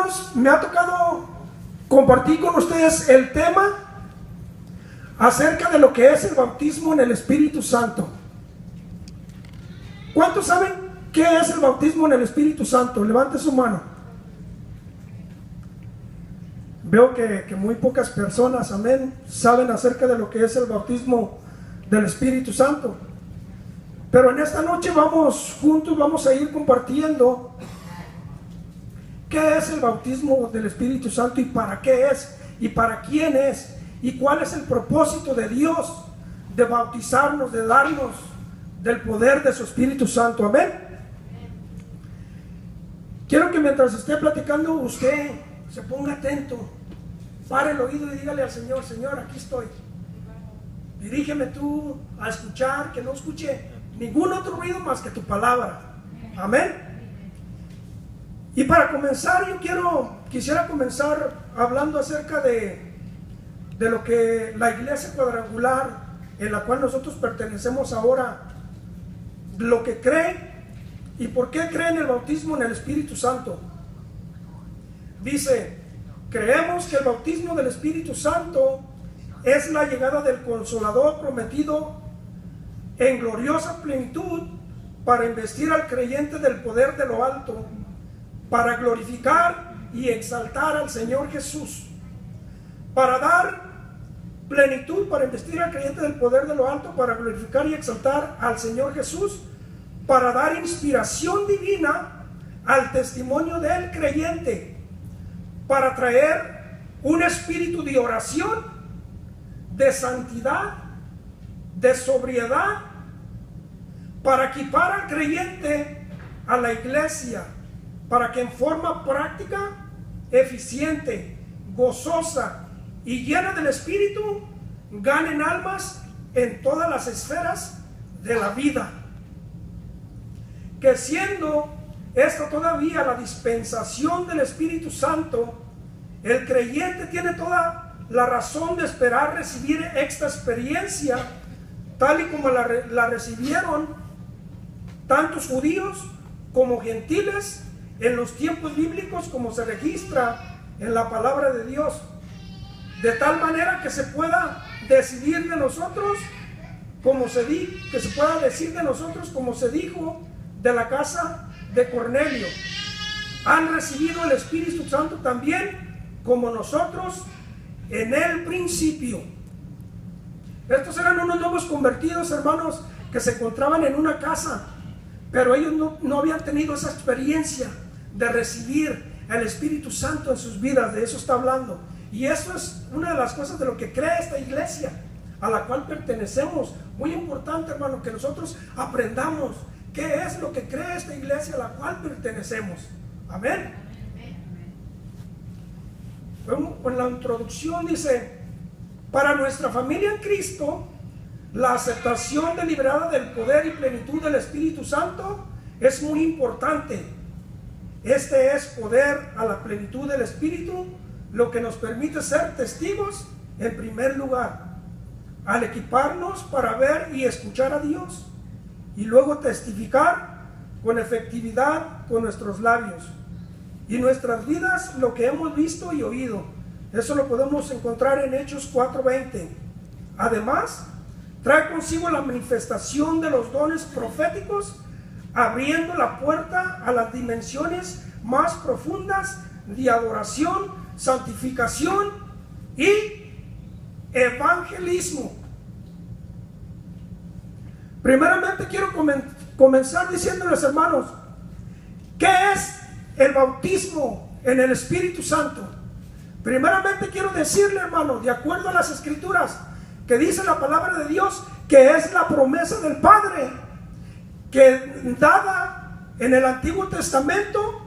hermanos, me ha tocado compartir con ustedes el tema acerca de lo que es el bautismo en el Espíritu Santo. ¿Cuántos saben qué es el bautismo en el Espíritu Santo? Levante su mano. Veo que muy pocas personas, amén, saben acerca de lo que es el bautismo del Espíritu Santo. Pero en esta noche vamos a ir compartiendo qué es el bautismo del Espíritu Santo y para qué es y para quién es y cuál es el propósito de Dios de bautizarnos, de darnos del poder de su Espíritu Santo. Amén. Quiero que mientras esté platicando usted se ponga atento, pare el oído y dígale al Señor: Señor, aquí estoy. Dirígeme tú a escuchar, que no escuche ningún otro ruido más que tu palabra. Amén. Y para comenzar, quisiera comenzar hablando acerca de lo que la iglesia cuadrangular en la cual nosotros pertenecemos ahora, lo que cree y por qué cree en el bautismo en el Espíritu Santo. Dice: creemos que el bautismo del Espíritu Santo es la llegada del Consolador prometido en gloriosa plenitud para investir al creyente del poder de lo alto, para glorificar y exaltar al Señor Jesús, para dar plenitud, para investir al creyente del poder de lo alto, para glorificar y exaltar al Señor Jesús, para dar inspiración divina al testimonio del creyente, para traer un espíritu de oración, de santidad, de sobriedad, para equipar al creyente a la iglesia, para que en forma práctica, eficiente, gozosa y llena del Espíritu ganen almas en todas las esferas de la vida. Que siendo esto todavía la dispensación del Espíritu Santo, el creyente tiene toda la razón de esperar recibir esta experiencia tal y como la recibieron tantos judíos como gentiles en los tiempos bíblicos, como se registra en la palabra de Dios, de tal manera que se pueda decidir de nosotros como que se pueda decir de nosotros como se dijo de la casa de Cornelio: han recibido el Espíritu Santo también como nosotros en el principio. Estos eran unos nuevos convertidos, hermanos, que se encontraban en una casa, pero ellos no habían tenido esa experiencia de recibir el Espíritu Santo en sus vidas. De eso está hablando. Y eso es una de las cosas de lo que cree esta iglesia a la cual pertenecemos. Muy importante, hermano, que nosotros aprendamos qué es lo que cree esta iglesia a la cual pertenecemos. Amén. En la introducción dice: para nuestra familia en Cristo, la aceptación deliberada del poder y plenitud del Espíritu Santo es muy importante. Este es poder a la plenitud del Espíritu, lo que nos permite ser testigos en primer lugar, al equiparnos para ver y escuchar a Dios, y luego testificar con efectividad con nuestros labios y nuestras vidas lo que hemos visto y oído. Eso lo podemos encontrar en Hechos 4:20. Además, trae consigo la manifestación de los dones proféticos, abriendo la puerta a las dimensiones más profundas de adoración, santificación y evangelismo. Primeramente quiero comenzar diciéndoles, hermanos, ¿qué es el bautismo en el Espíritu Santo? Primeramente quiero decirle, hermano, de acuerdo a las Escrituras, que dice la palabra de Dios, que es la promesa del Padre, que dada en el Antiguo Testamento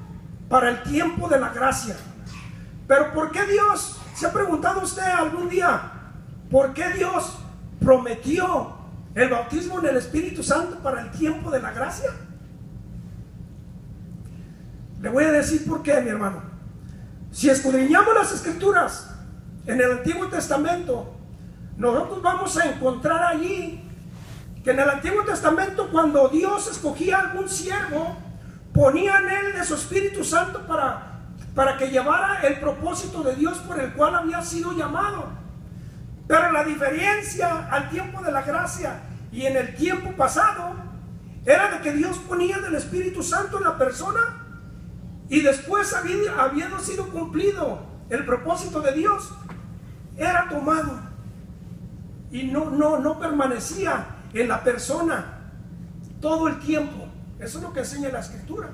para el tiempo de la gracia. Pero ¿por qué Dios? ¿Se ha preguntado usted algún día por qué Dios prometió el bautismo en el Espíritu Santo para el tiempo de la gracia? Le voy a decir por qué, mi hermano. Si escudriñamos las Escrituras en el Antiguo Testamento, nosotros vamos a encontrar allí que en el Antiguo Testamento, cuando Dios escogía a algún siervo, ponía en él de su Espíritu Santo para para que llevara el propósito de Dios por el cual había sido llamado. Pero la diferencia al tiempo de la gracia y en el tiempo pasado era de que Dios ponía del Espíritu Santo en la persona y después, habiendo sido cumplido el propósito de Dios, era tomado y no permanecía en la persona todo el tiempo. Eso es lo que enseña la Escritura.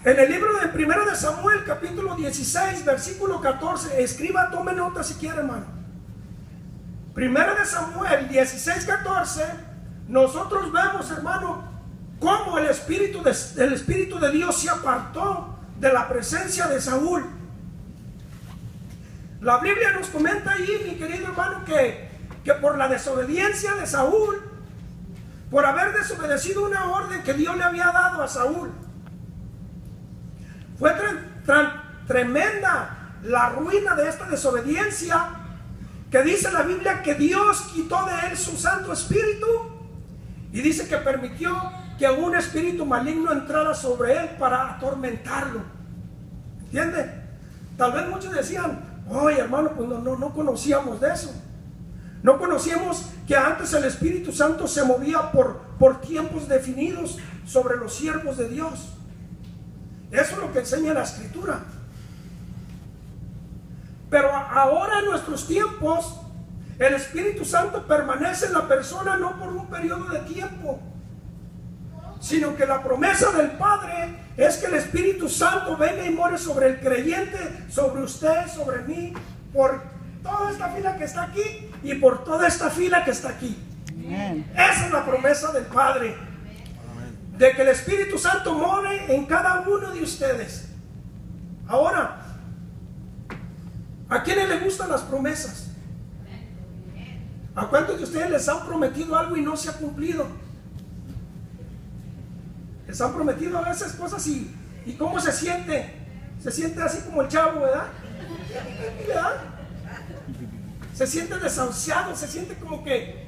En el libro de 1 de Samuel, capítulo 16, versículo 14, escriba, tome nota si quiere, hermano. 1 de Samuel 16, 14, nosotros vemos, hermano, cómo el Espíritu de Dios se apartó de la presencia de Saúl. La Biblia nos comenta ahí, mi querido hermano, que por la desobediencia de Saúl, por haber desobedecido una orden que Dios le había dado a Saúl, fue tremenda la ruina de esta desobediencia, que dice la Biblia que Dios quitó de él su Santo Espíritu y dice que permitió que un espíritu maligno entrara sobre él para atormentarlo. ¿Entiende? Tal vez muchos decían, oye hermano, pues no conocíamos de eso. No conocíamos que antes el Espíritu Santo se movía por tiempos definidos sobre los siervos de Dios. Eso es lo que enseña la Escritura. Pero ahora en nuestros tiempos, el Espíritu Santo permanece en la persona no por un periodo de tiempo, sino que la promesa del Padre es que el Espíritu Santo venga y more sobre el creyente, sobre usted, sobre mí, por toda esta fila que está aquí y por toda esta fila que está aquí. Amén. Esa es la promesa del Padre, de que el Espíritu Santo more en cada uno de ustedes. Ahora, ¿a quiénes les gustan las promesas? ¿A cuántos de ustedes les han prometido algo y no se ha cumplido? Les han prometido a veces cosas y ¿cómo se siente? Se siente así como el chavo, ¿verdad? ¿Verdad? Se siente desahuciado, se siente como que...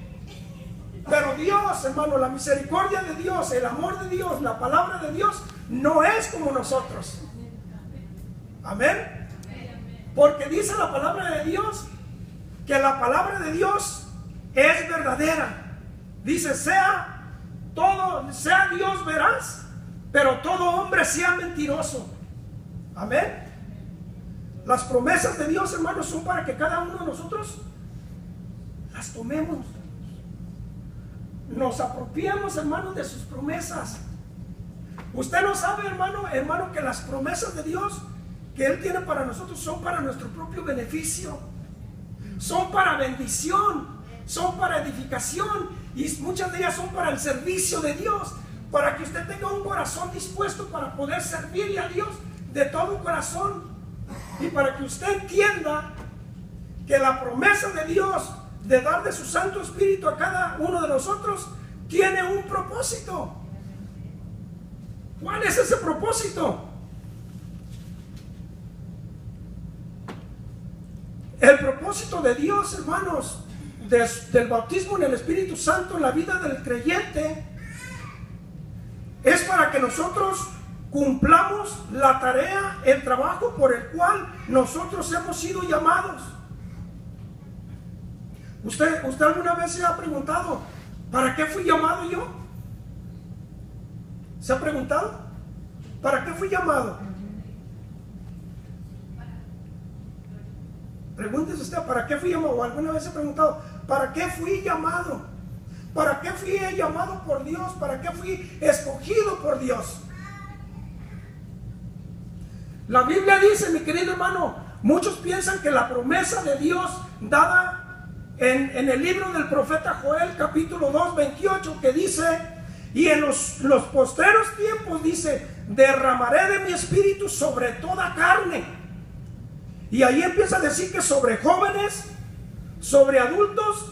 Pero Dios, hermano, la misericordia de Dios, el amor de Dios, la palabra de Dios, no es como nosotros. Amén. Porque dice la palabra de Dios que la palabra de Dios es verdadera. Dice, sea Dios veraz, pero todo hombre sea mentiroso. Amén. Las promesas de Dios, hermanos, son para que cada uno de nosotros las tomemos. Nos apropiamos, hermanos, de sus promesas. Usted no sabe, hermano, que las promesas de Dios que Él tiene para nosotros son para nuestro propio beneficio, son para bendición, son para edificación y muchas de ellas son para el servicio de Dios, para que usted tenga un corazón dispuesto para poder servirle a Dios de todo corazón y para que usted entienda que la promesa de Dios de dar de su Santo Espíritu a cada uno de nosotros tiene un propósito. ¿Cuál es ese propósito? El propósito de Dios, hermanos, del bautismo en el Espíritu Santo en la vida del creyente es para que nosotros cumplamos la tarea, el trabajo por el cual nosotros hemos sido llamados. ¿Usted alguna vez se ha preguntado, ¿para qué fui llamado yo? ¿Se ha preguntado? ¿Para qué fui llamado? Pregúntese usted, ¿para qué fui llamado? ¿O alguna vez se ha preguntado, ¿para qué fui llamado? ¿Para qué fui llamado por Dios? ¿Para qué fui escogido por Dios? La Biblia dice, mi querido hermano, muchos piensan que la promesa de Dios dada en el libro del profeta Joel, capítulo 2, 28, que dice, y en los postreros tiempos, dice, derramaré de mi espíritu sobre toda carne. Y ahí empieza a decir que sobre jóvenes, sobre adultos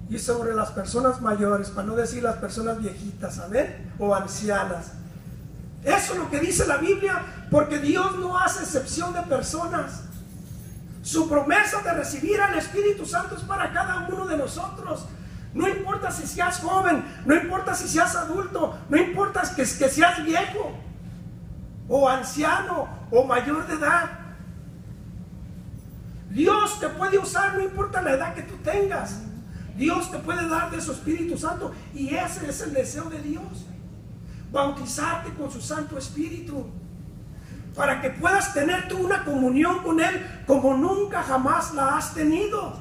y sobre las personas mayores, para no decir las personas viejitas, amén, o ancianas. Eso es lo que dice la Biblia, porque Dios no hace excepción de personas. Su promesa de recibir al Espíritu Santo es para cada uno de nosotros. No importa si seas joven, no importa si seas adulto, no importa que seas viejo. o anciano o mayor de edad. Dios te puede usar, no importa la edad que tú tengas. Dios te puede dar de su Espíritu Santo, y ese es el deseo de Dios: bautizarte con su Santo Espíritu, para que puedas tener tú una comunión con Él como nunca jamás la has tenido.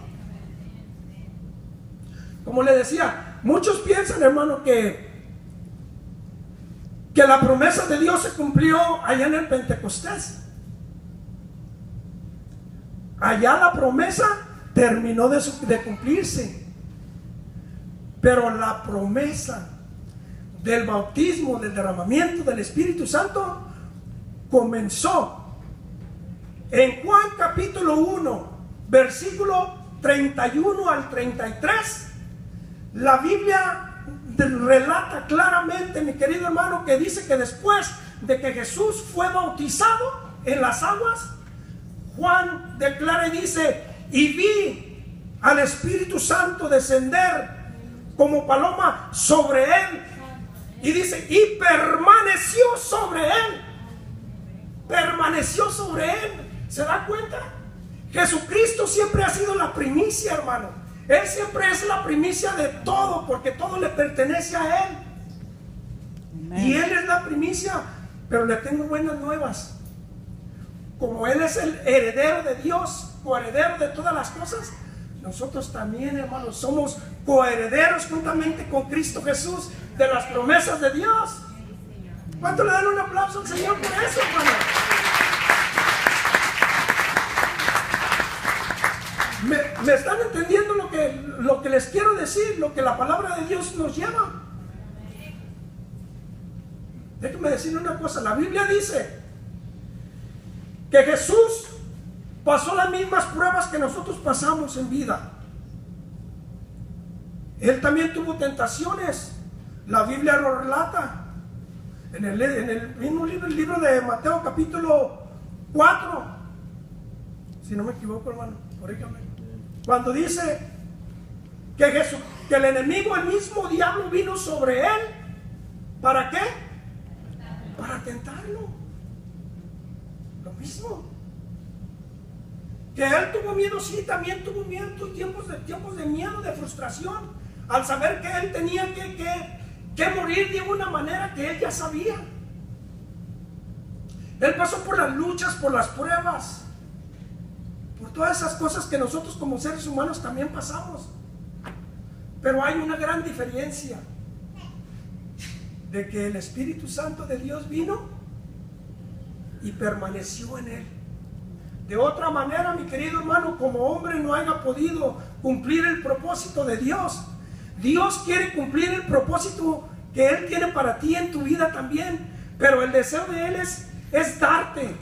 Como le decía, muchos piensan, hermano, que la promesa de Dios se cumplió allá en el Pentecostés. Allá la promesa terminó de cumplirse, pero la promesa del bautismo, del derramamiento del Espíritu Santo, comenzó en Juan capítulo 1, versículo 31 al 33. La Biblia relata claramente, mi querido hermano, que dice que después de que Jesús fue bautizado en las aguas, Juan declara y dice: y vi al Espíritu Santo descender como paloma sobre él, y dice, y permaneció sobre él. Permaneció sobre él. ¿Se da cuenta? Jesucristo siempre ha sido la primicia, hermano. Él siempre es la primicia de todo, porque todo le pertenece a Él. Amen. Y Él es la primicia. Pero le tengo buenas nuevas. Como Él es el heredero de Dios, coheredero de todas las cosas, nosotros también, hermanos, somos coherederos juntamente con Cristo Jesús de las promesas de Dios. ¿Cuánto le dan un aplauso al Señor por eso, hermano? ¿Me están entendiendo lo que les quiero decir? Lo que la palabra de Dios nos lleva. Déjenme decirle una cosa. La Biblia dice que Jesús pasó las mismas pruebas que nosotros pasamos en vida. Él también tuvo tentaciones. La Biblia lo relata en el mismo libro de Mateo capítulo 4, si no me equivoco, hermano, corríjame. Cuando dice que el enemigo, el mismo diablo, vino sobre él. ¿Para qué? Para tentarlo. Lo mismo. Que él tuvo miedo, sí, también tuvo miedo, tiempos de miedo, de frustración, al saber que él tenía que morir de una manera que él ya sabía. Él pasó por las luchas, por las pruebas, por todas esas cosas que nosotros como seres humanos también pasamos. Pero hay una gran diferencia: de que el Espíritu Santo de Dios vino y permaneció en él. De otra manera, mi querido hermano, como hombre no haya podido cumplir el propósito de Dios. Dios quiere cumplir el propósito que Él tiene para ti en tu vida también, pero el deseo de Él es darte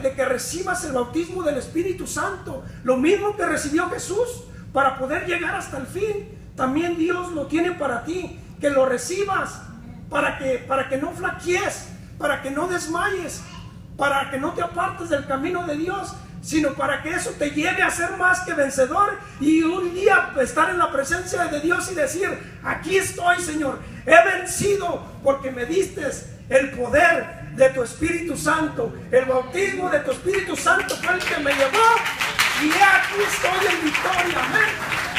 de que recibas el bautismo del Espíritu Santo, lo mismo que recibió Jesús para poder llegar hasta el fin. También Dios lo tiene para ti, que lo recibas, para que no flaquees, para que no desmayes, para que no te apartes del camino de Dios, sino para que eso te lleve a ser más que vencedor, y un día estar en la presencia de Dios y decir: aquí estoy, Señor, he vencido porque me diste el poder de tu Espíritu Santo. El bautismo de tu Espíritu Santo fue el que me llevó, y aquí estoy en victoria. Amén.